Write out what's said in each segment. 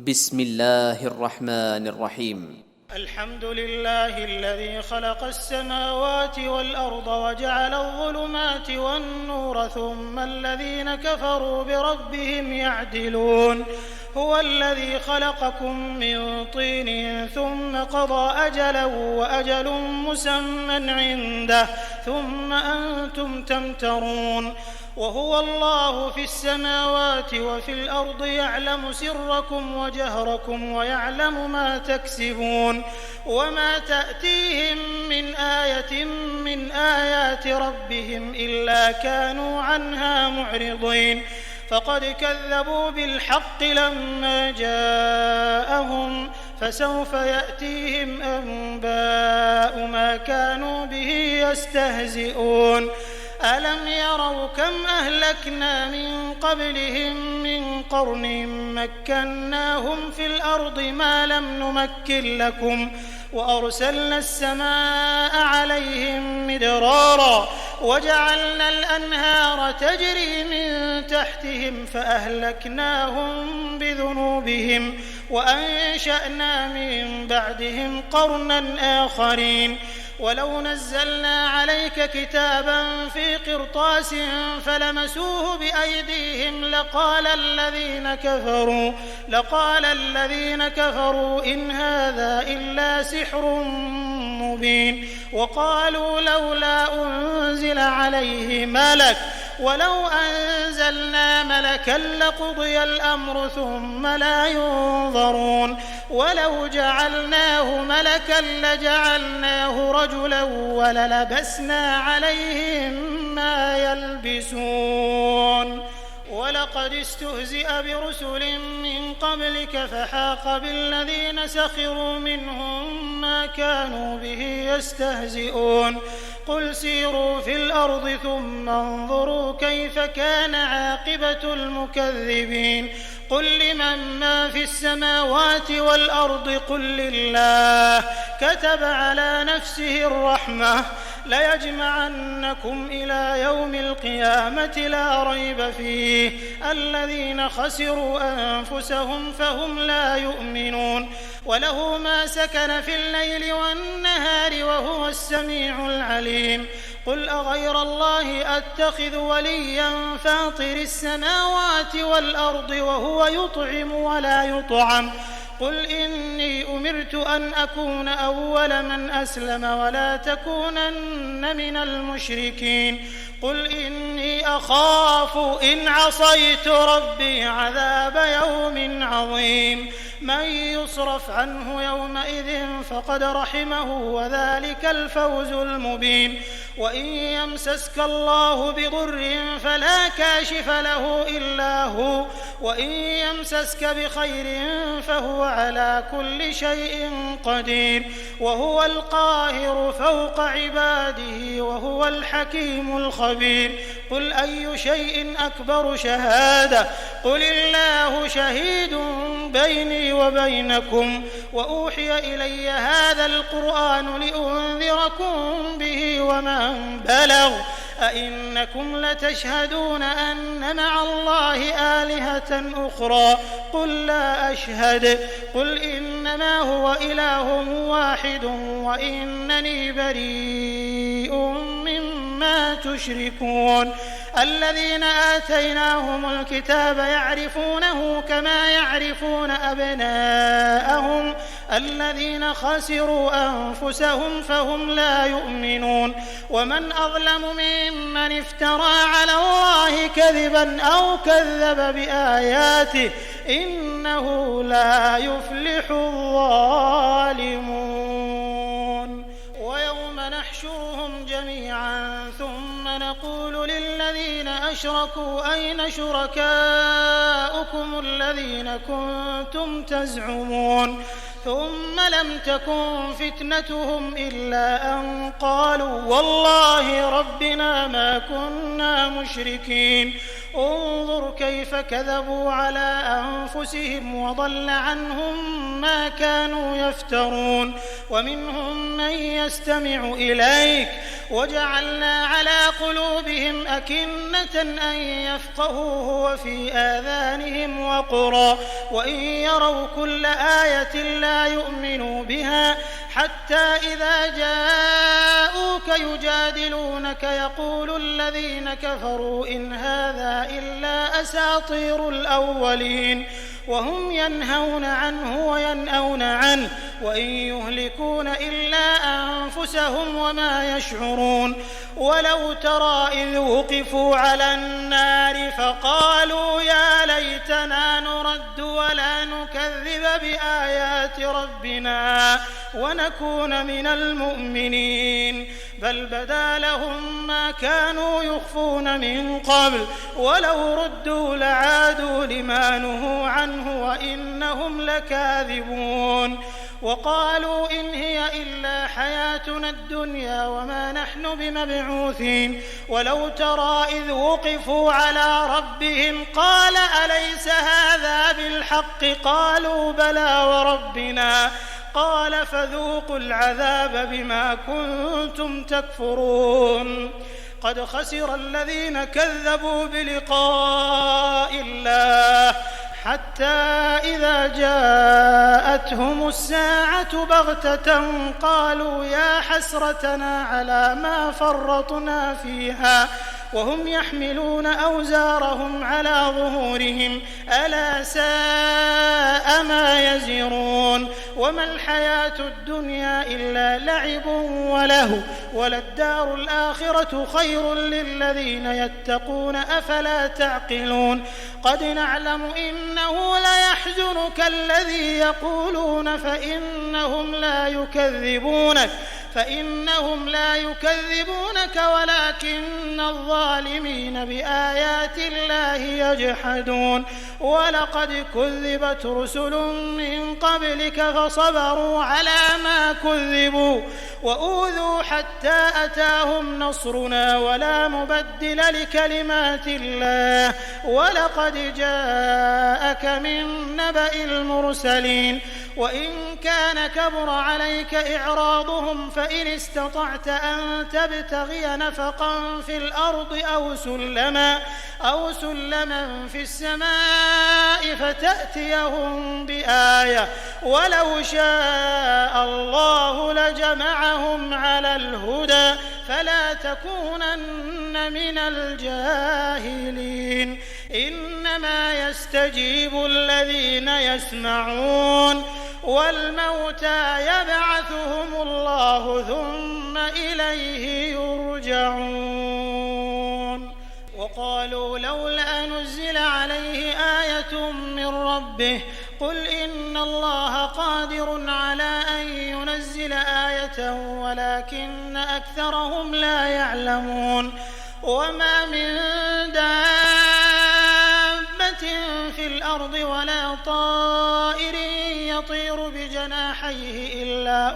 بسم الله الرحمن الرحيم. الحمد لله الذي خلق السماوات والأرض وجعل الظلمات والنور ثم الذين كفروا بربهم يعدلون. هو الذي خلقكم من طين ثم قضى أجلا وأجل مسمى عنده ثم أنتم تمترون. وهو الله في السماوات وفي الأرض يعلم سركم وجهركم ويعلم ما تكسبون. وما تأتيهم من آية من آيات ربهم إلا كانوا عنها معرضين. فقد كذبوا بالحق لما جاءهم فسوف يأتيهم أنباء ما كانوا به يستهزئون. ألم يروا كم أهلكنا من قبلهم من قرن مكناهم في الأرض ما لم نمكن لكم وأرسلنا السماء عليهم مدرارا وجعلنا الأنهار تجري من تحتهم فأهلكناهم بذنوبهم وأنشأنا من بعدهم قرنا آخرين. ولو نزلنا عليك كتابا في قرطاس فلمسوه بأيديهم لقال الذين كفروا إن هذا إلا سحر مبين. وقالوا لولا أنزل عليه ملك ولو أنزلنا ملكا لقضي الأمر ثم لا ينظرون. ولو جعلناه ملكا لجعلناه رجلا وللبسنا عليهم ما يلبسون. ولقد استهزئ برسل من قبلك فحاق بالذين سخروا منهم ما كانوا به يستهزئون. قل سيروا في الأرض ثم انظروا كيف كان عاقبة المكذبين. قل لمن ما في السماوات والأرض قل لله كتب على نفسه الرحمة ليجمعنكم إلى يوم القيامة لا ريب فيه الذين خسروا أنفسهم فهم لا يؤمنون. وله ما سكن في الليل والنهار وهو السميع العليم. قل أغير الله أتخذ وليا فاطر السماوات والأرض وهو يطعم ولا يطعم. قل إني أمرت أن أكون أول من أسلم ولا تكونن من المشركين. قل إني أخاف إن عصيت ربي عذاب يوم عظيم. من يصرف عنه يومئذ فقد رحمه وذلك الفوز المبين. وإن يمسسك الله بضر فلا كاشف له إلا هو وإن يمسسك بخير فهو على كل شيء قدير. وهو القاهر فوق عباده وهو الحكيم الخبير. قل أي شيء أكبر شهادة قل الله شهيد بيني وبينكم وأوحي إلي هذا القرآن لأنذركم به ومن بلغ أئنكم لتشهدون أن مع الله آلهة أخرى قل لا أشهد قل إنما هو إله واحد وإنني بريء مما تشركون. الذين آتيناهم الكتاب يعرفونه كما يعرفون أبناءهم الذين خسروا أنفسهم فهم لا يؤمنون. ومن أظلم ممن افترى على الله كذبا أو كذب بآياته إنه لا يفلح الظالمون. ويوم نحشرهم جميعا ثم نقول للذين أشركوا أين شركاؤكم الذين كنتم تزعمون ثم لم تكن فتنتهم إلا أن قالوا والله ربنا ما كنا مشركين. انظر كيف كذبوا على أنفسهم وضل عنهم ما كانوا يفترون. ومنهم من يستمع إليك وجعلنا على قلوبهم أكنة أن يفقهوه وفي آذانهم وقرا وإن يروا كل آية لا يؤمنوا بها حتى إذا جاءوك يجادلونك يقول الذين كفروا إن هذا إلا أساطير الأولين وهم ينهون عنه وينأون عنه وإن يهلكون إلا أنفسهم وما يشعرون ولو ترى إذ وقفوا على النار فقالوا يا ليتنا نرد ولا نكذب بآيات ربنا ونكون من المؤمنين بل بدا لهم ما كانوا يخفون من قبل ولو ردوا لعادوا لما نهوا عنه وإنهم لكاذبون وقالوا إن هي إلا حياتنا الدنيا وما نحن بمبعوثين ولو ترى إذ وقفوا على ربهم قال أليس هذا بالحق قالوا بلى وربنا قال فذوقوا العذاب بما كنتم تكفرون قد خسر الذين كذبوا بلقاء الله حتى إذا جاءتهم الساعة بغتة قالوا يا حسرتنا على ما فرطنا فيها وهم يحملون أوزارهم على ظهورهم ألا ساء ما يزرون وما الحياة الدنيا إلا لعب وله وللدار الآخرة خير للذين يتقون أفلا تعقلون قد نعلم إنه ليحزنك الذي يقولون فإنهم لا يكذبونك ولكن الظالمين بآيات الله يجحدون ولقد كذبت رسل من قبلك فصبروا على ما كذبوا وأوذوا حتى أتاهم نصرنا ولا مبدل لكلمات الله ولقد جاءك من نبأ المرسلين وإن كان كبر عليك إعراضهم فإن استطعت أن تبتغي نفقا في الأرض أو سلما في السماء فتأتيهم بآية ولو شاء الله لجمعهم على الهدى فلا تكونن من الجاهلين إنما يستجيب الذين يسمعون والموتى يبعثهم الله ثم إليه يرجعون وقالوا لولا نزل عليه آية من ربه قل إن الله قادر على أن ينزل آية ولكن أكثرهم لا يعلمون وما من دابة في الأرض ولا طائر يطير بجناحيه إلا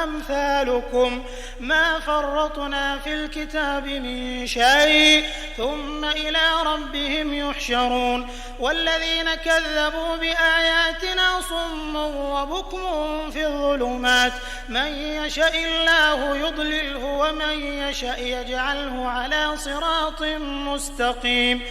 أمثالكم ما فرطنا في الكتاب من شيء ثم إلى ربهم يحشرون والذين كذبوا بآياتنا صم وبكم في الظلمات من يشاء الله يضلله ومن يشاء يجعله على صراط مستقيم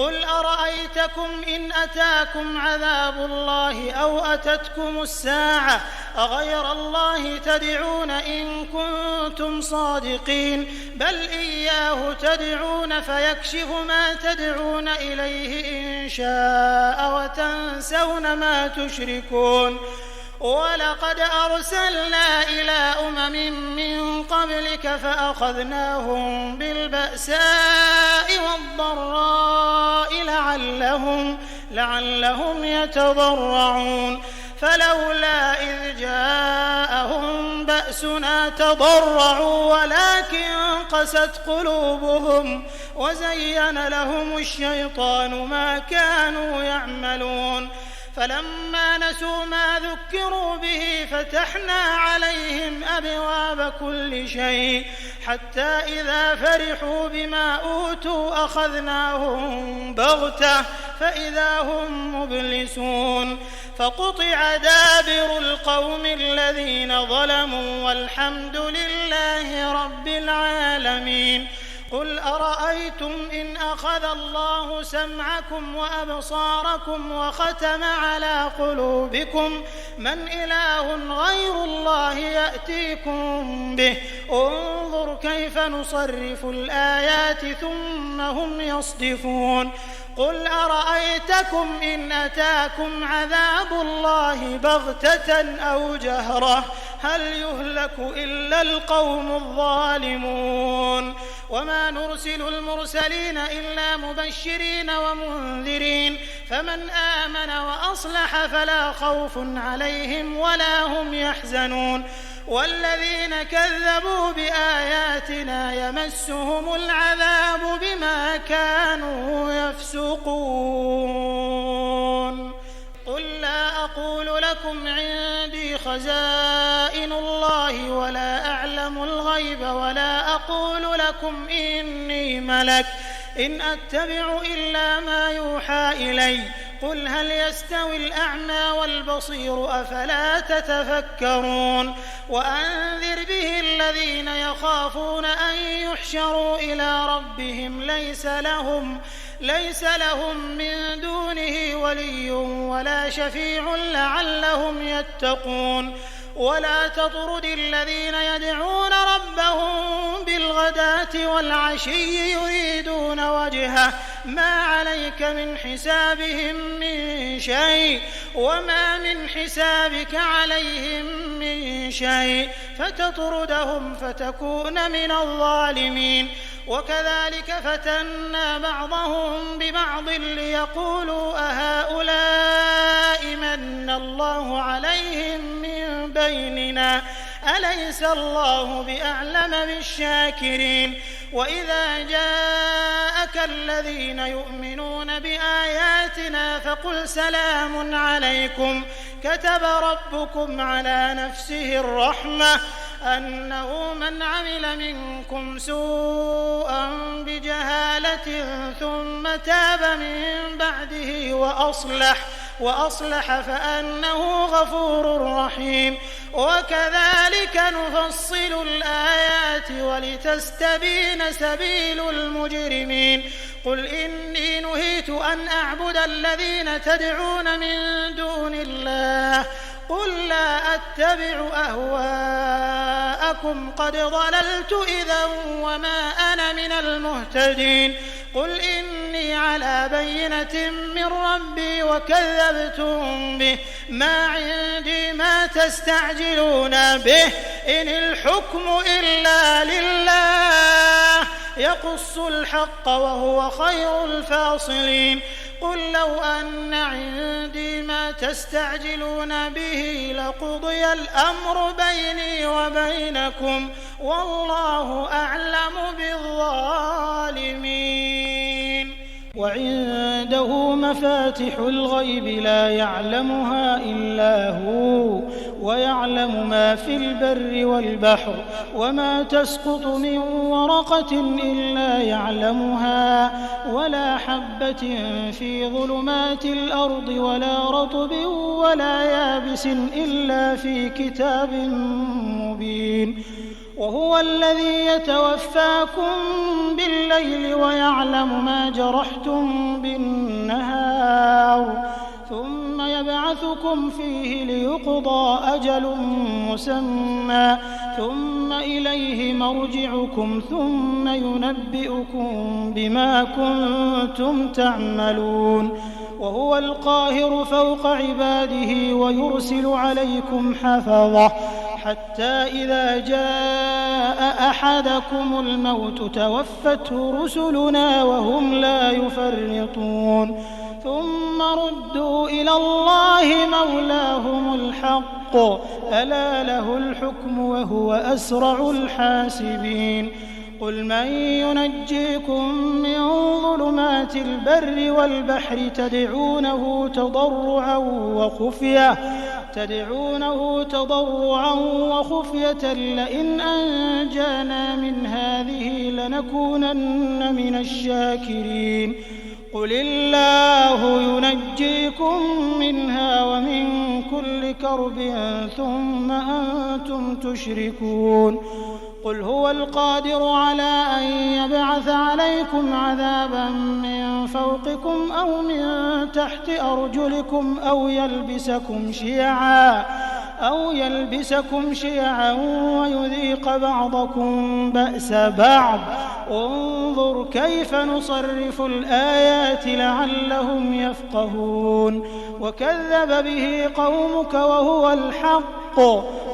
قل أرأيتكم إن أتاكم عذاب الله أو أتتكم الساعة أغير الله تدعون إن كنتم صادقين بل إياه تدعون فيكشف ما تدعون إليه إن شاء وتنسون ما تشركون ولقد أرسلنا إلى من قبلك فأخذناهم بالبأساء والضراء لعلهم يتضرعون فلولا إذ جاءهم بأسنا تضرعوا ولكن قست قلوبهم وزين لهم الشيطان ما كانوا يعملون فلما نسوا ما ذكروا به فتحنا عليهم أبواب كل شيء حتى إذا فرحوا بما أوتوا أخذناهم بغتة فإذا هم مبلسون فقطع دابر القوم الذين ظلموا والحمد لله رب العالمين. قل أرأيتم إن أخذ الله سمعكم وأبصاركم وختم على قلوبكم من إله غير الله يأتيكم به انظر كيف نصرف الآيات ثم هم يصدفون. قل أرأيتكم إن أتاكم عذاب الله بغتة أو جهرة هل يهلك إلا القوم الظالمون. وما نرسل المرسلين إلا مبشرين ومنذرين فمن آمن وأصلح فلا خوف عليهم ولا هم يحزنون. والذين كذبوا بآياتنا يمسهم العذاب بما كانوا يفسقون. قل لا أقول لكم عندي خزائن الله ولا أعلم الغيب ولا أقول لكم إني ملك إن أتبع إلا ما يوحى إلي. قل هل يستوي الأعمى والبصير أفلا تتفكرون. وأنذر به الذين يخافون أن يحشروا إلى ربهم ليس لهم من دونه ولي ولا شفيع لعلهم يتقون. ولا تطرد الذين يدعون ربهم بالغداة والعشي يريدون وجهه ما عليك من حسابهم من شيء وما من حسابك عليهم من شيء فتطردهم فتكون من الظالمين. وكذلك فتنا بعضهم ببعض ليقولوا أهؤلاء من الله عليهم من بيننا أليس الله بأعلم بالشاكرين. وإذا جاءك الذين يؤمنون بآياتنا فقل سلام عليكم كتب ربكم على نفسه الرحمة أنه من عمل منكم سوءا بجهالة ثم تاب من بعده وأصلح فأنه غفور رحيم. وكذلك نفصل الآيات ولتستبين سبيل المجرمين. قل إني نهيت أن أعبد الذين تدعون من دون الله قل لا أتبع أهواءكم قد ضللت إذا وما أنا من المهتدين. قل إني على بينة من ربي وكذبتم به ما عندي ما تستعجلون به إن الحكم إلا لله يقص الحق وهو خير الفاصلين. قل لو أن عندي ما تستعجلون به لقضي الأمر بيني وبينكم والله أعلم بالظالمين. وعنده مفاتح الغيب لا يعلمها إلا هو ويعلم ما في البر والبحر وما تسقط من ورقة إلا يعلمها ولا حبة في ظلمات الأرض ولا رطب ولا يابس إلا في كتاب مبين. وهو الذي يتوفاكم بالليل ويعلم ما جرحتم بالنهار ثم يبعثكم فيه ليقضى أجل مسمى ثم إليه مرجعكم ثم ينبئكم بما كنتم تعملون. وهو القاهر فوق عباده ويرسل عليكم حفظة حتى إذا جاء أحدكم الموت توفته رسلنا وهم لا يفرطون ثم ردوا إلى الله مولاهم الحق ألا له الحكم وهو أسرع الحاسبين. قل من ينجيكم من ظلمات البر والبحر تدعونه تضرعا وخفية لئن أنجانا من هذه لنكونن من الشاكرين. قل الله ينجيكم منها ومن كل كرب ثم أنتم تشركون قل هو القادر على أن يبعث عليكم عذابا من فوقكم أو من تحت أرجلكم أو يلبسكم شيعا ويذيق بعضكم بأس بعض انظر كيف نصرف الآيات لعلهم يفقهون وكذب به قومك وهو الحق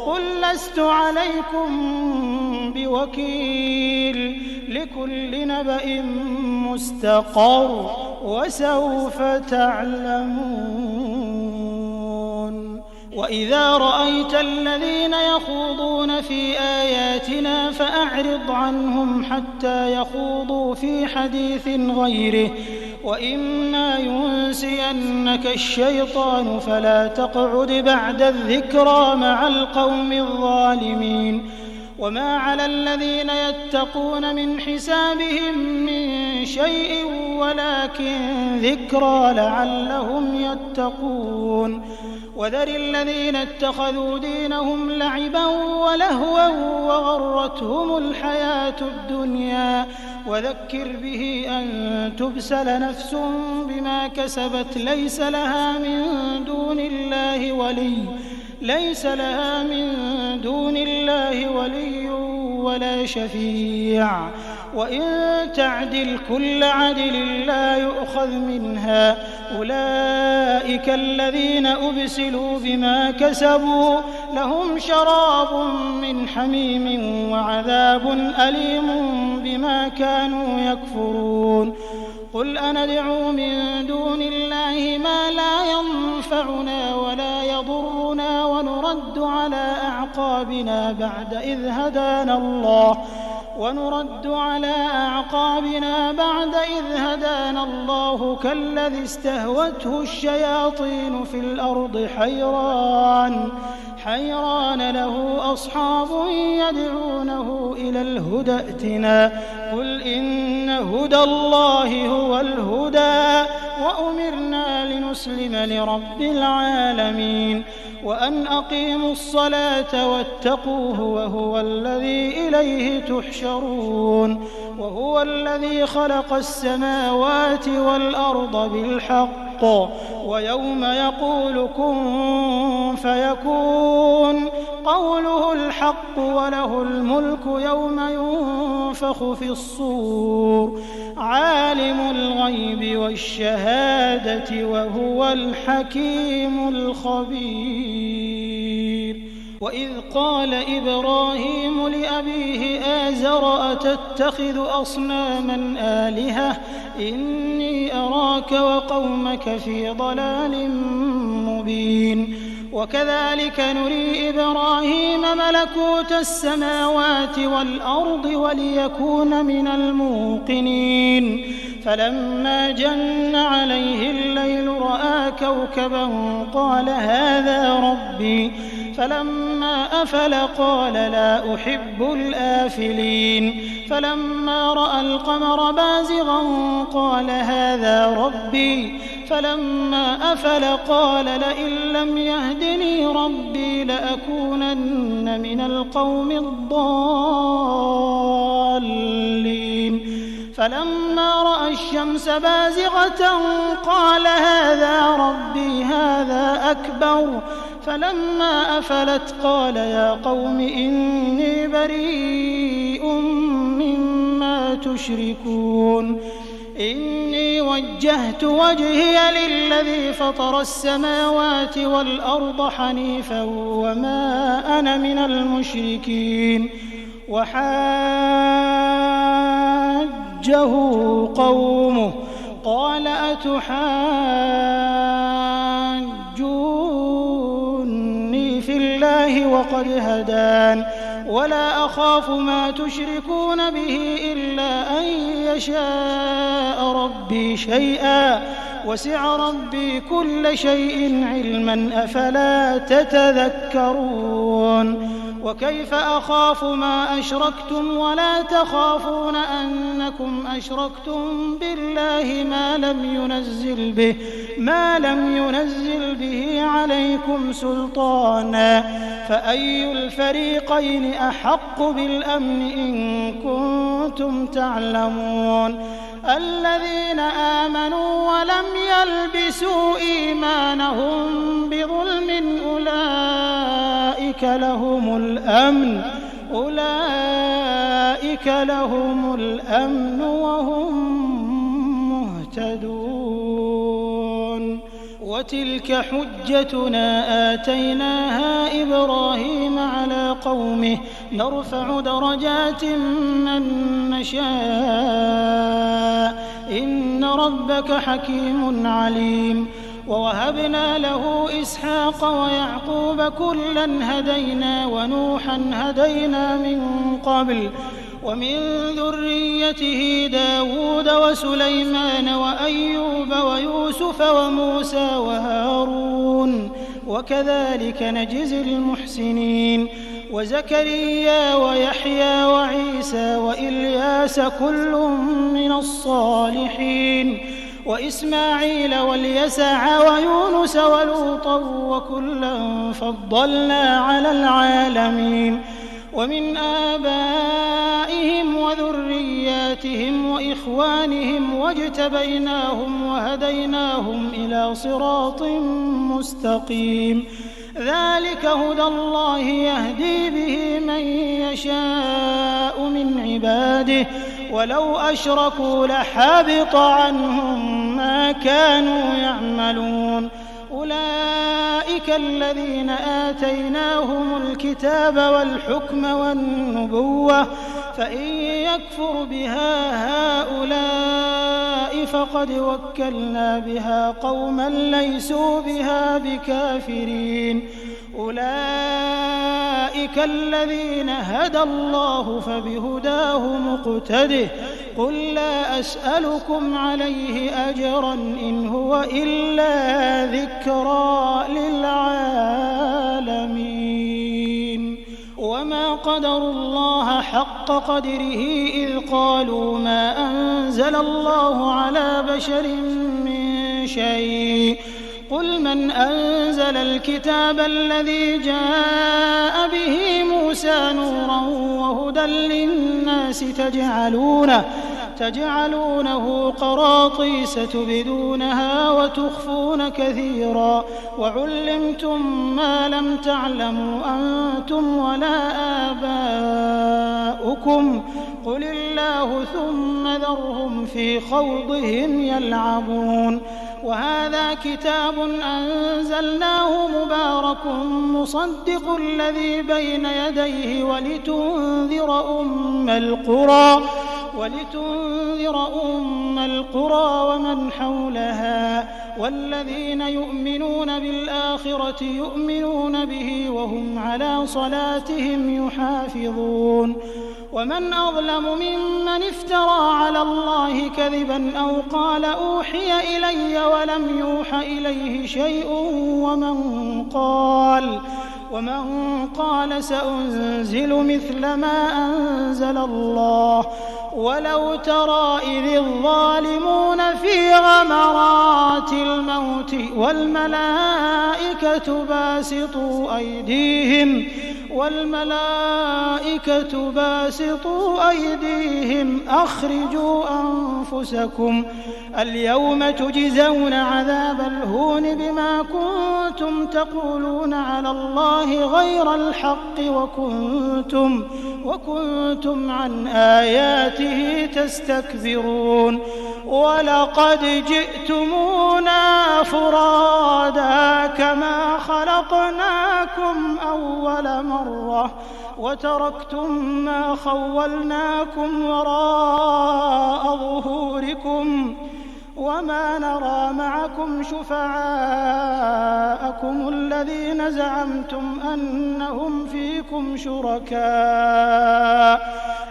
قل لست عليكم بوكيل لكل نبأ مستقر وسوف تعلمون وإذا رأيت الذين يخوضون في آياتنا فأعرض عنهم حتى يخوضوا في حديث غيره وإما ينسينك الشيطان فلا تقعد بعد الذكرى مع القوم الظالمين وما على الذين يتقون من حسابهم من شيء ولكن ذكرى لعلهم يتقون وذر الذين اتخذوا دينهم لعبا ولهوا وغرتهم الحياة الدنيا وذكر به أن تبسل نفس بما كسبت ليس لها من دون الله ولي ولا شفيع وإن تعدل كل عدل لا يؤخذ منها أولئك الذين أبسلوا بما كسبوا لهم شراب من حميم وعذاب أليم بما كانوا يكفرون قل أندعو من دون الله ما لا ينفعنا ولا يضرنا ونرد على أعقابنا بعد إذ هدانا الله كالذي استهوته الشياطين في الأرض حيران له أصحاب يدعونه إلى الهدى ائتنا قل إن هدى الله هو الهدى وأمرنا لنسلم لرب العالمين وأن أقيموا الصلاة واتقوه وهو الذي إليه تحشرون وهو الذي خلق السماوات والأرض بالحق ويوم يقول كن فيكون قوله الحق وله الملك يوم ينفخ في الصور عالم الغيب والشهادة وهو الحكيم الخبير وإذ قال إبراهيم لأبيه آزر أتتخذ أصناما آلهة إني أراك وقومك في ضلال مبين وكذلك نري إبراهيم ملكوت السماوات والأرض وليكون من الموقنين فلما جن عليه الليل رأى كوكبا قال هذا ربي فلما أفل قال لا أحب الآفلين فلما رأى القمر بازغا قال هذا ربي فلما أفل قال لئن لم يهدني ربي لأكونن من القوم الضالين فلما رأى الشمس بازغة قال هذا ربي هذا أكبر فلما أفلت قال يا قوم إني بريء مما تشركون إني وجهت وجهي للذي فطر السماوات والأرض حنيفا وما أنا من المشركين وحاجه قومه قال أتحاجوني في الله وقد هدان ولا أخاف ما تشركون به إلا أن يشاء ربي شيئا وسع ربي كل شيء علما أفلا تتذكرون وكيف أخاف ما أشركتم ولا تخافون أنكم أشركتم بالله ما لم ينزل به عليكم سلطانا فأي الفريقين أحق بالأمن إن كنتم تعلمون الذين آمنوا ولم يلبسوا إيمانهم بظلم أولئك لهم الأمن وهم مهتدون وتلك حجتنا آتيناها إبراهيم على قومه نرفع درجات من نشاء إن ربك حكيم عليم ووهبنا له إسحاق ويعقوب كلا هدينا ونوحا هدينا من قبل ومن ذريته داود وسليمان وأيوب ويوسف وموسى وهارون وكذلك نجزي المحسنين وزكريا ويحيى وعيسى وإلياس كل من الصالحين وإسماعيل واليسع ويونس ولوطا وكلا فضلنا على العالمين ومن آبائهم وذرياتهم وإخوانهم واجتبيناهم وهديناهم إلى صراط مستقيم ذلك هدى الله يهدي به من يشاء من عباده ولو أشركوا لحبط عنهم ما كانوا يعملون أولئك الذين آتيناهم الكتاب والحكم والنبوة فإن يكفر بها هؤلاء فقد وكلنا بها قوما ليسوا بها بكافرين أولئك الذين هدى الله فبهداه مقتده قل لا أسألكم عليه أجرا إن هو إلا ذكرى للعالمين وما قدروا الله حق قدره إذ قالوا ما أنزل الله على بشر من شيء قل من أنزل الكتاب الذي جاء به موسى نورا وهدى للناس تجعلونه قراطيس تبدونها وتخفون كثيرا وعلمتم ما لم تعلموا أنتم ولا آباؤكم قل الله ثم ذرهم في خوضهم يلعبون وهذا كتاب أنزلناه مبارك مصدق الذي بين يديه ولتنذر أم القرى ومن حولها والذين يؤمنون بالآخرة يؤمنون به وهم على صلاتهم يحافظون ومن أظلم ممن افترى على الله كذبا أو قال أوحي إلي ولم يوح إليه شيء ومن قال سأنزل مثل ما أنزل الله ولو ترى إذ الظالمون في غمرات الموت والملائكة باسطوا أيديهم أخرجوا أنفسكم اليوم تجزون عذاب الهون بما كنتم تقولون على الله غير الحق وكنتم عن آياته تستكبرون ولقد جئتمونا فرادا كما خلقناكم أول مرة وتركتم ما خولناكم وراء ظهوركم وما نرى معكم شفعاءكم الذين زعمتم أنهم فيكم شركاء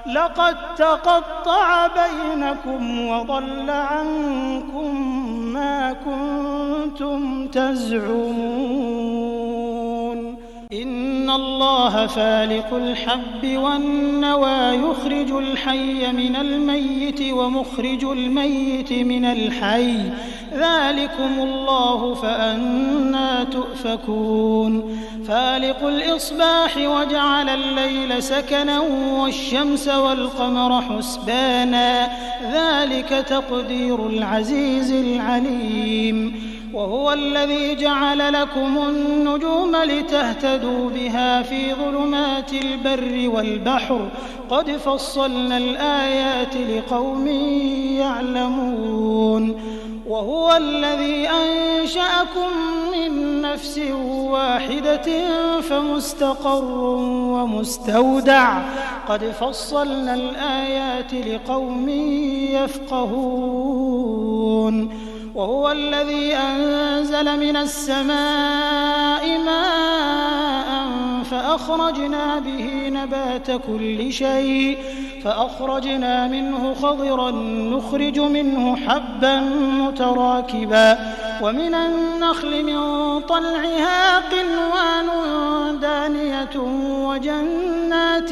لقد تقطع بينكم وضل عنكم ما كنتم تزعمون إن الله فالق الحب والنوى يخرج الحي من الميت ومخرج الميت من الحي ذلكم الله فأنى تؤفكون فالق الإصباح وجعل الليل سكنا والشمس والقمر حسبانا ذلك تقدير العزيز العليم وهو الذي جعل لكم النجوم لتهتدوا بها في ظلمات البر والبحر قد فصلنا الآيات لقوم يعلمون وهو الذي أنشأكم من نفس واحدة فمستقر ومستودع قد فصلنا الآيات لقوم يفقهون وهو الذي أنزل من السماء ماء فأخرجنا به نبات كل شيء فأخرجنا منه خضرا نخرج منه حبا متراكبا ومن النخل من طلعها قنوان دانية وجنات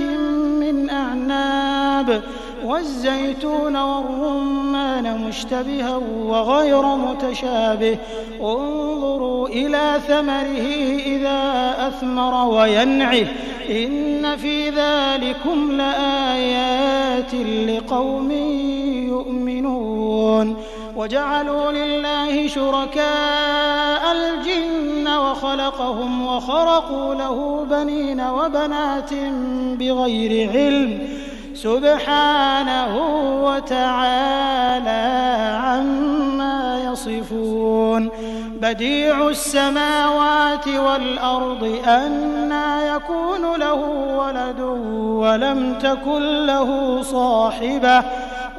من أعناب والزيتون والرمان مشتبها وغير متشابه انظروا إلى ثمره إذا أثمر وينعه إن في ذلكم لآيات لقوم يؤمنون وجعلوا لله شركاء الجن وخلقهم وخرقوا له بنين وبنات بغير علم سبحانه وتعالى عما يصفون بديع السماوات والأرض أنى يكون له ولد ولم تكن له صاحبة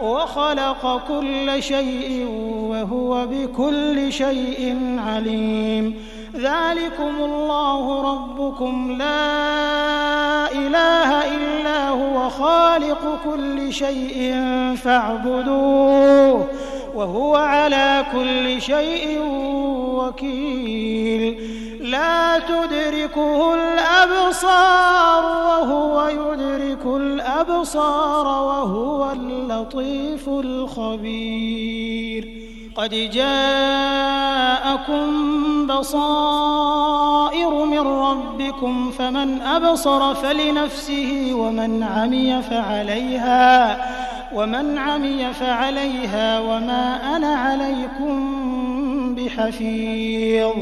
وخلق كل شيء وهو بكل شيء عليم ذلكم الله ربكم لا إله إلا هو خالق كل شيء فاعبدوه وهو على كل شيء وكيل لا تدركه الأبصار وهو يدرك الأبصار وهو اللطيف الخبير قد جاءكم بصائر من ربكم فمن أبصر فلنفسه ومن عمي فعليها وما أنا عليكم بحفيظ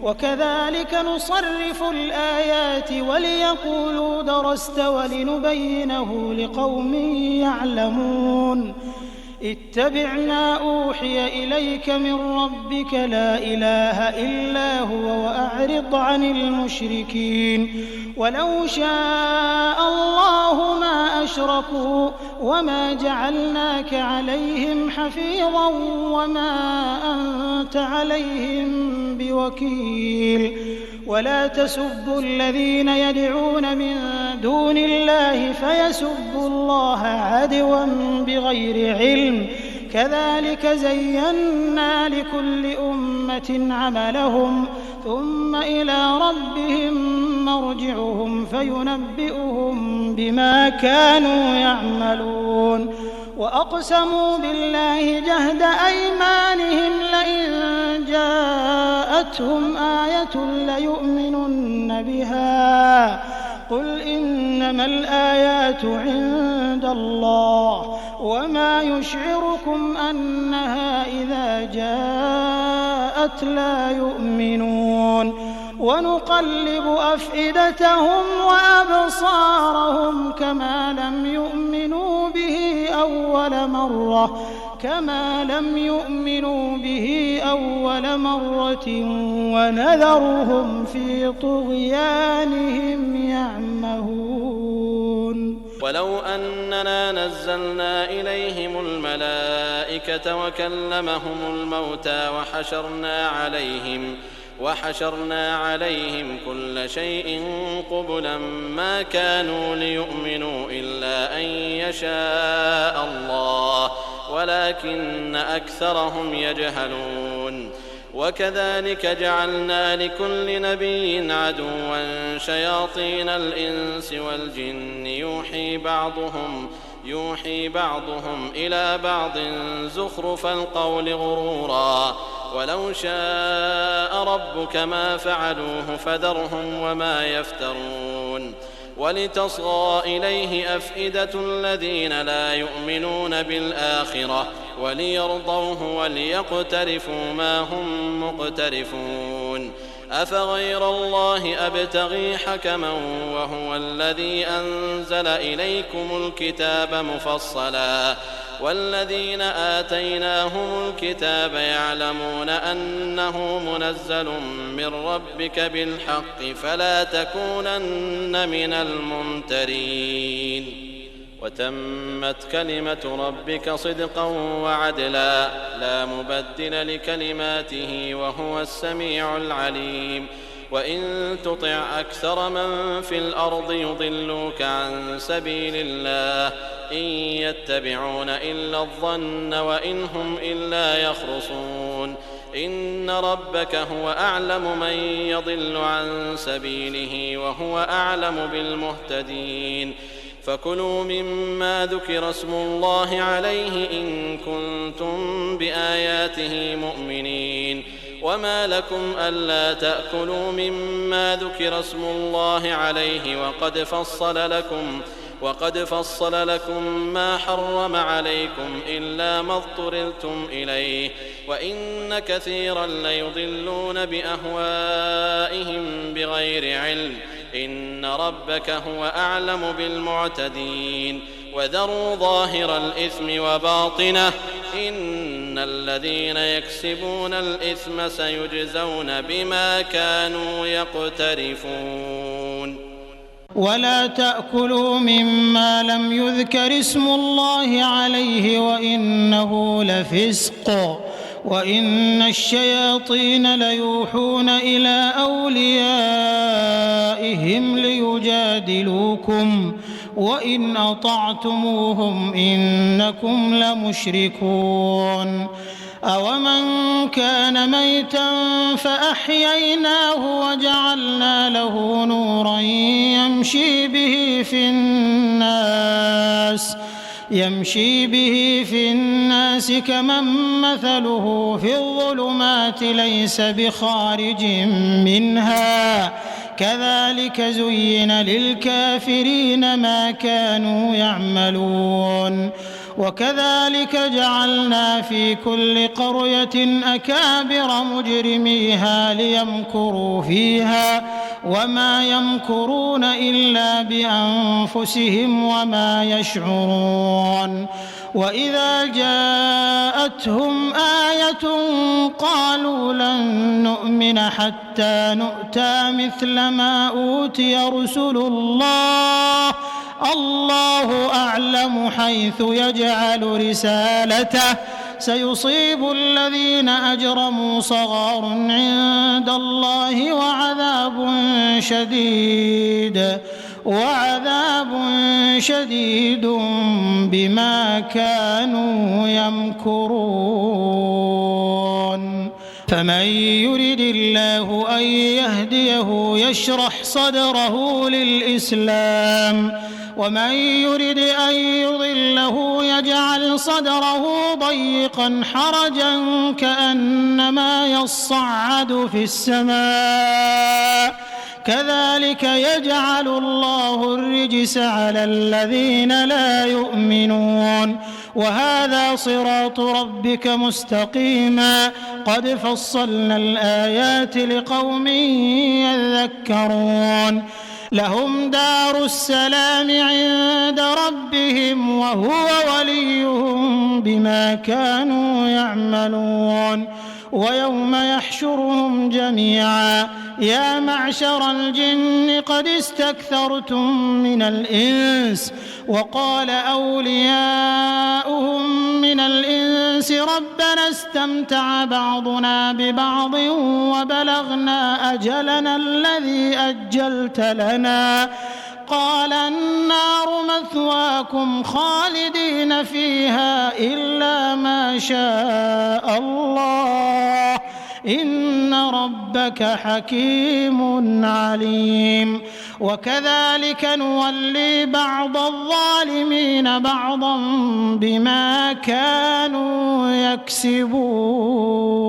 وكذلك نصرف الآيات وليقولوا درست ولنبينه لقوم يعلمون اتبع ما أوحي إليك من ربك لا إله إلا هو وأعرض عن المشركين ولو شاء الله ما أشركوا وما جعلناك عليهم حفيظا وما أنت عليهم بوكيل ولا تسبوا الذين يدعون من دون الله فيسبوا الله عدوا بغير علم كذلك زينا لكل أمة عملهم ثم إلى ربهم مرجعهم فينبئهم بما كانوا يعملون وأقسموا بالله جهد أيمانهم لئن جاءتهم آية ليؤمنن بها قل إنما الآيات عند الله وما يشعركم أنها إذا جاءت لا يؤمنون ونقلب أفئدتهم وأبصارهم كما لم يؤمنوا به أول مرة ونذرهم في طغيانهم يعمهون ولو أننا نزلنا إليهم الملائكة وكلمهم الموتى وحشرنا عليهم كل شيء قبلا ما كانوا ليؤمنوا إلا أن يشاء الله ولكن أكثرهم يجهلون وكذلك جعلنا لكل نبي عدوا شياطين الإنس والجن يوحي بعضهم إلى بعض زخرف القول غرورا ولو شاء ربك ما فعلوه فذرهم وما يفترون ولتصغى إليه أفئدة الذين لا يؤمنون بالآخرة وليرضوه وليقترفوا ما هم مقترفون أفغير الله أبتغي حكما وهو الذي أنزل إليكم الكتاب مفصلا والذين آتيناهم الكتاب يعلمون أنه منزل من ربك بالحق فلا تكونن من الممترين وتمت كلمة ربك صدقا وعدلا لا مبدل لكلماته وهو السميع العليم وإن تطع أكثر من في الأرض يضلوك عن سبيل الله إن يتبعون إلا الظن وإن هم إلا يخرصون إن ربك هو أعلم من يضل عن سبيله وهو أعلم بالمهتدين فكلوا مما ذكر اسم الله عليه إن كنتم بآياته مؤمنين وما لكم ألا تأكلوا مما ذكر اسم الله عليه وقد فصل لكم ما حرم عليكم إلا ما اضطررتم إليه وإن كثيرا ليضلون بأهوائهم بغير علم إن ربك هو أعلم بالمعتدين وذروا ظاهر الإثم وباطنه إن الذين يكسبون الإثم سيجزون بما كانوا يقترفون ولا تأكلوا مما لم يذكر اسم الله عليه وإنه لفسق وإن الشياطين ليوحون إلى أوليائهم ليجادلوكم وإن أطعتموهم إنكم لمشركون أومن كان ميتا فأحييناه وجعلنا له نورا يمشي به في الناس كمن مثله في الظلمات ليس بخارج منها كذلك زين للكافرين ما كانوا يعملون وكذلك جعلنا في كل قرية أكابر مجرميها ليمكروا فيها وما يمكرون إلا بأنفسهم وما يشعرون وإذا جاءتهم آية قالوا لن نؤمن حتى نؤتى مثل ما أوتي رسل الله الله أعلم حيث يجعل رسالته سيصيب الذين أجرموا صغار عند الله وعذاب شديد بما كانوا يمكرون فمن يرد الله أن يهديه يشرح صدره للإسلام ومن يرد أن يضله يجعل صدره ضيقا حرجا كأنما يصعد في السماء كذلك يجعل الله الرجس على الذين لا يؤمنون وهذا صراط ربك مستقيما قد فصلنا الآيات لقوم يذكرون لهم دار السلام عند ربهم وهو وليهم بما كانوا يعملون ويوم يحشرهم جميعا يا معشر الجن قد استكثرتم من الإنس وقال أولياؤهم من الإنس ربنا استمتع بعضنا ببعض وبلغنا أجلنا الذي أجلت لنا قال النار مثواكم خالدين فيها إلا ما شاء الله إن ربك حكيم عليم. وكذلك نولي بعض الظالمين بعضا بما كانوا يكسبون.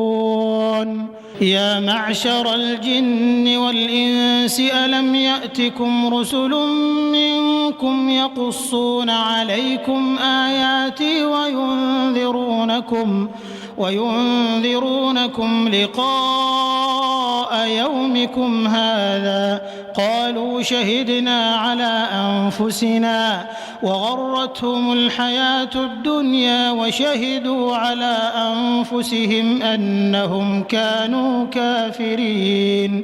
يا معشر الجن والإنس ألم يأتكم رسل منكم يقصون عليكم آياتي وينذرونكم لقاء يومكم هذا؟ قالوا شهدنا على أنفسنا وغرتهم الحياة الدنيا وشهدوا على أنفسهم أنهم كانوا كافرين.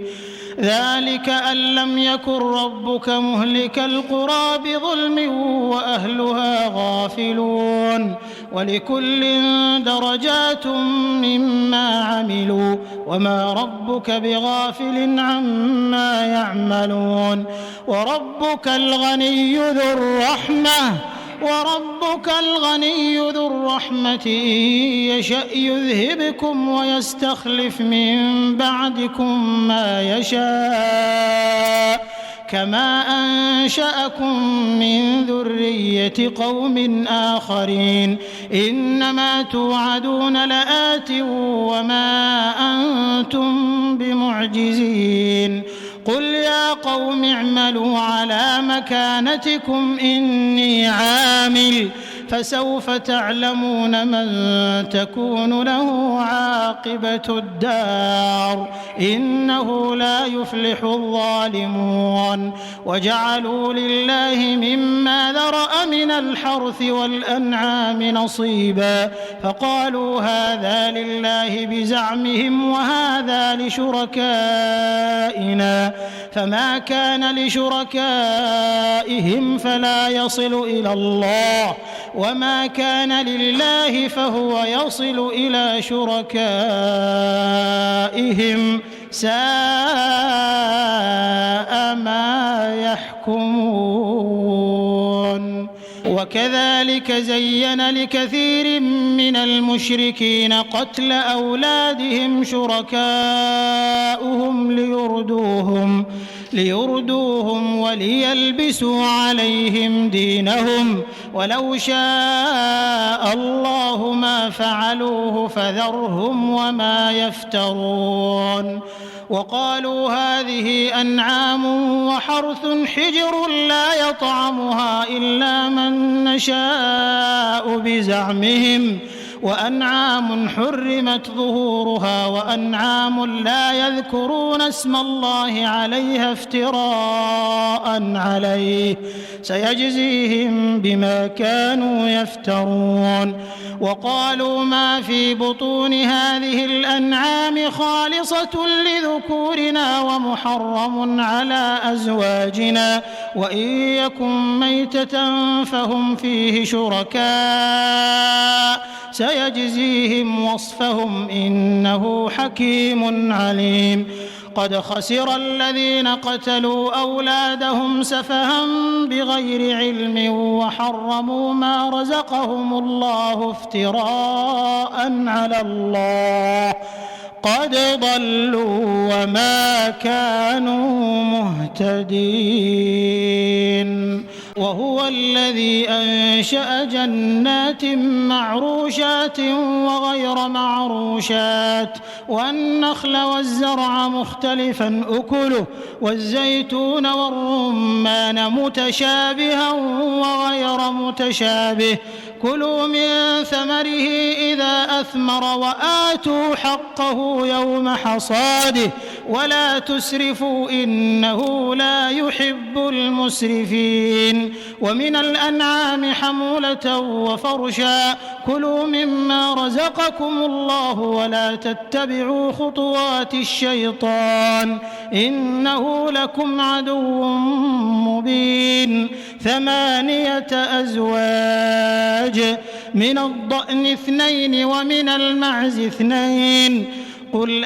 ذلك أن لم يكن ربك مهلك القرى بظلم وأهلها غافلون. ولكل درجات مما عملوا وما ربك بغافل عما يعملون. وربك الغني ذو الرحمة إن يشأ يذهبكم ويستخلف من بعدكم ما يشاء كما أنشأكم من ذرية قوم آخرين. إنما توعدون لآت وما أنتم بمعجزين. قل يا قوم اعملوا على مكانتكم إني عامل فسوف تعلمون من تكون له عاقبة الدار إنه لا يفلح الظالمون. وجعلوا لله مما ذرأ من الحرث والأنعام نصيبا فقالوا هذا لله بزعمهم وهذا لشركائنا فما كان لشركائهم فلا يصل إلى الله وما كان لله فهو يصل إلى شركائهم ساء ما يحكمون. وكذلك زين لكثير من المشركين قتل أولادهم شركاؤهم ليردوهم وليلبسوا عليهم دينهم ولو شاء الله ما فعلوه فذرهم وما يفترون. وقالوا هذه أنعام وحرث حجر لا يطعمها إلا من نشاء بزعمهم وأنعام حرمت ظهورها وأنعام لا يذكرون اسم الله عليها افتراء عليه سيجزيهم بما كانوا يفترون. وقالوا ما في بطون هذه الأنعام خالصة لذكورنا ومحرم على أزواجنا وإن يكن ميتة فهم فيه شركاء سيجزيهم وصفهم إنه حكيم عليم. قد خسر الذين قتلوا أولادهم سفها بغير علم وحرموا ما رزقهم الله افتراء على الله قد ضلوا وما كانوا مهتدين. وهو الذي أنشأ جنات معروشات وغير معروشات والنخل والزرع مختلفا أكله والزيتون والرمان متشابها وغير متشابه كلوا من ثمره إذا أثمر وآتوا حقه يوم حصاده ولا تسرفوا إنه لا يحب المسرفين. ومن الأنعام حمولة وفرشا كلوا مما رزقكم الله ولا تتبعوا خطوات الشيطان إنه لكم عدو مبين. 8 أزواج من الضأن 2 ومن المعز 2 قل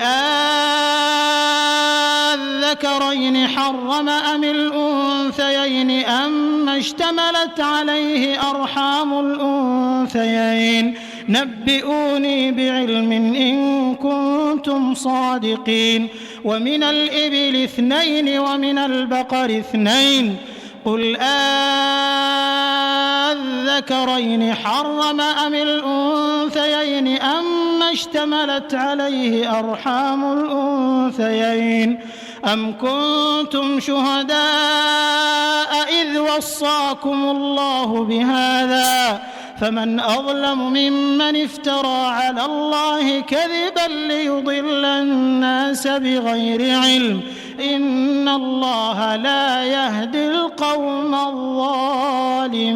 الذكرين حرم أم الأنثيين أما اشتملت عليه أرحام الأنثيين نبئوني بعلم إن كنتم صادقين ومن الإبل 2 ومن البقر 2 قل أذكرين حرم أم الأنثيين أما اشتملت عليه أرحام الأنثيين أم كنتم شهداء إذ وصاكم الله بهذا فمن أظلم ممن افترى على الله كذبا ليضل الناس بغير علم إن الله لا يهدي القوم الظالمين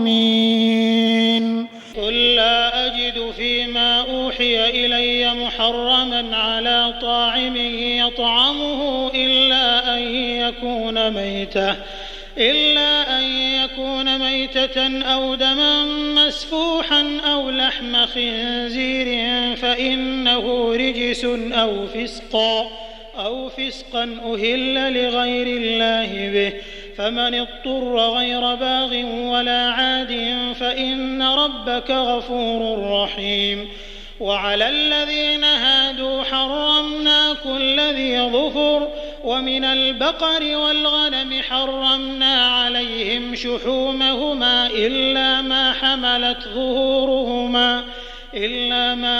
قل لا أجد فيما أوحي إلي محرما على طاعم يطعمه إلا أن يكون ميتة أو دما مسفوحا أو لحم خنزير فإنه رجس أو فسقا أهل لغير الله به فمن اضطر غير باغ ولا عاد فإن ربك غفور رحيم وعلى الذين هادوا حرمنا كل ذي ظفر ومن البقر والغنم حرمنا عليهم شحومهما إلا ما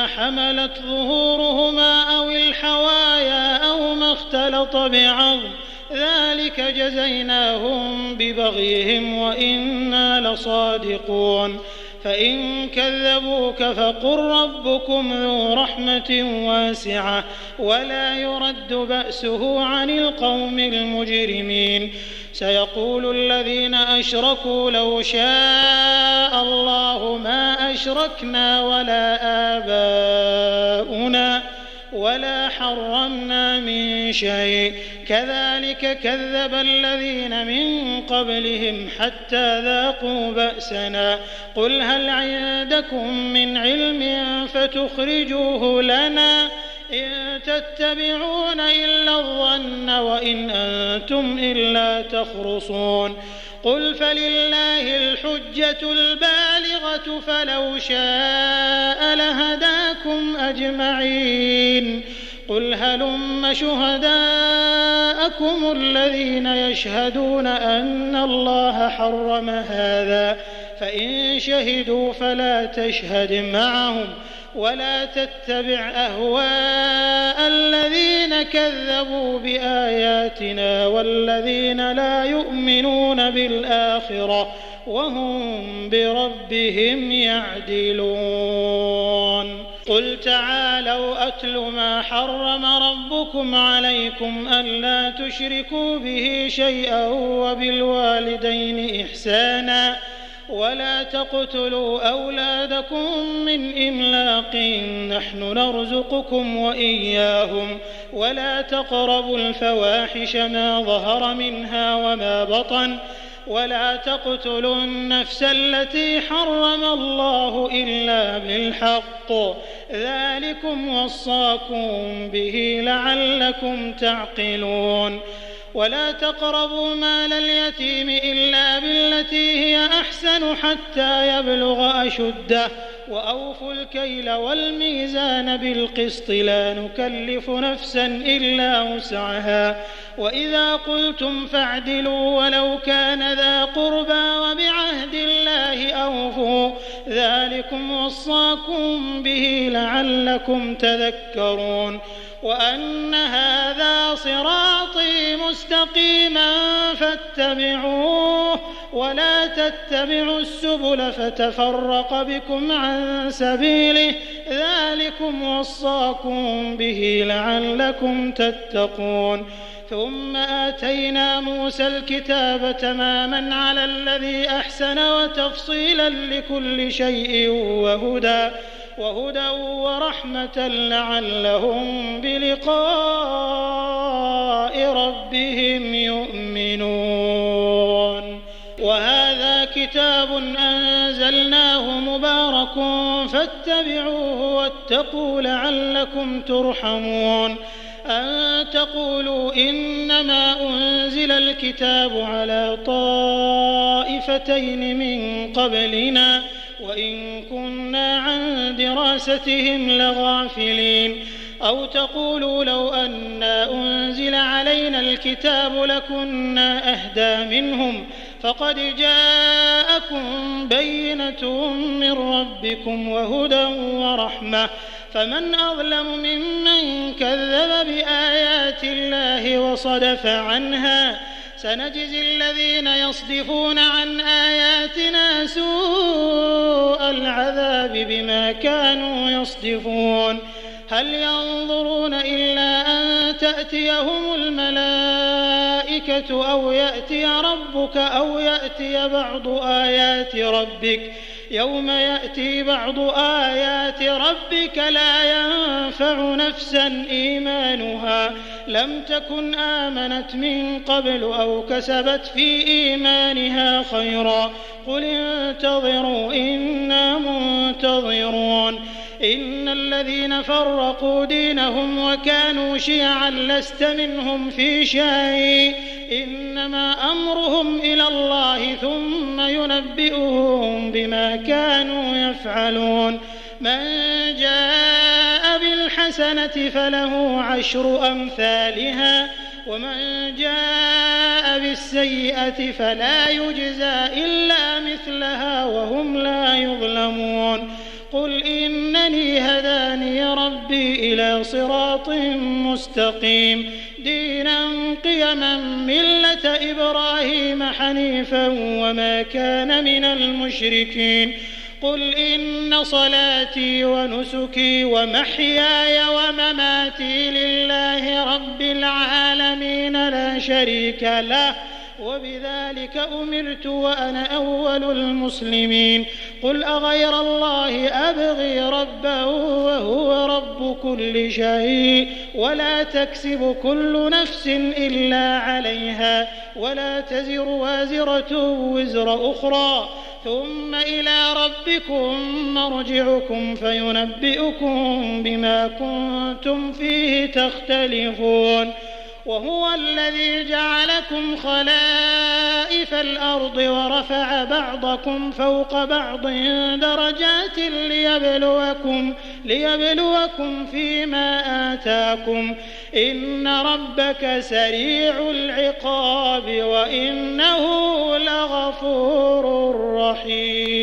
حملت ظهورهما أو الحوايا أو ما اختلط بعظم ذلك جزيناهم ببغيهم وإنا لصادقون فإن كذبوك فقل ربكم ذو رحمة واسعة ولا يرد بأسه عن القوم المجرمين سيقول الذين أشركوا لو شاء الله ما أشركنا ولا آباؤنا ولا حرمنا من شيء كذلك كذب الذين من قبلهم حتى ذاقوا بأسنا قل هل عندكم من علم فتخرجوه لنا إن تتبعون إلا الظن وإن أنتم إلا تخرصون قل فلله الحجة البالغة فلو شاء لهداكم أجمعين قل هلم شهداءكم الذين يشهدون أن الله حرم هذا فإن شهدوا فلا تشهد معهم ولا تتبع أهواء الذين كذبوا بآياتنا والذين لا يؤمنون بالآخرة وهم بربهم يعدلون قل تعالوا أتل ما حرم ربكم عليكم ألا تشركوا به شيئا وبالوالدين إحسانا ولا تقتلوا أولادكم من إملاق نحن نرزقكم وإياهم ولا تقربوا الفواحش ما ظهر منها وما بطن ولا تقتلوا النفس التي حرم الله إلا بالحق ذلكم وصاكم به لعلكم تعقلون ولا تقربوا مال اليتيم إلا بالتي هي أحسن حتى يبلغ أشده وأوفوا الكيل والميزان بالقسط لا نكلف نفسا إلا وسعها وإذا قلتم فاعدلوا ولو كان ذا قربى وبعهد الله أوفوا ذلكم وصاكم به لعلكم تذكرون وأن هذا صراطي مستقيما فاتبعوه ولا تتبعوا السبل فتفرق بكم عن سبيله ذلكم وصاكم به لعلكم تتقون ثم آتينا موسى الكتاب تماما على الذي أحسن وتفصيلا لكل شيء وهدى ورحمة لعلهم بلقاء ربهم يؤمنون وهذا كتاب أنزلناه مبارك فاتبعوه واتقوا لعلكم ترحمون أن تقولوا إنما أنزل الكتاب على طائفتين من قبلنا وإن كنا عن دراستهم لغافلين أو تقولوا لو أنا أنزل علينا الكتاب لكنا أهدى منهم فقد جاءكم بينة من ربكم وهدى ورحمة فمن أظلم ممن كذب بآيات الله وصدف عنها سنجزي الذين يصدفون عن آياتنا سوء العذاب بما كانوا يصدفون هل ينظرون إلا أن تأتيهم الملائكة أو يأتي ربك أو يأتي بعض آيات ربك يوم يأتي بعض آيات ربك لا ينفع نفسا إيمانها لم تكن آمنت من قبل أو كسبت في إيمانها خيرا قل انتظروا إنا منتظرون إن الذين فرقوا دينهم وكانوا شيعا لست منهم في شيء إنما أمرهم إلى الله ثم ينبئهم بما كانوا يفعلون من جاء بالحسنة فله 10 أمثالها ومن جاء بالسيئة فلا يجزى إلا مثلها وهم لا يظلمون قل إنني هداني ربي إلى صراط مستقيم دينا قيما ملة إبراهيم حنيفا وما كان من المشركين قل إن صلاتي ونسكي ومحياي ومماتي لله رب العالمين لا شريك له وبذلك أمرت وأنا أول المسلمين قل أغير الله أبغي ربا وهو رب كل شيء ولا تكسب كل نفس إلا عليها ولا تزر وازرة وزر أخرى ثم إلى ربكم مرجعكم فينبئكم بما كنتم فيه تختلفون وهو الذي جعلكم خلائف الأرض ورفع بعضكم فوق بعض درجات ليبلوكم فيما آتاكم إن ربك سريع العقاب وإنه لغفور رحيم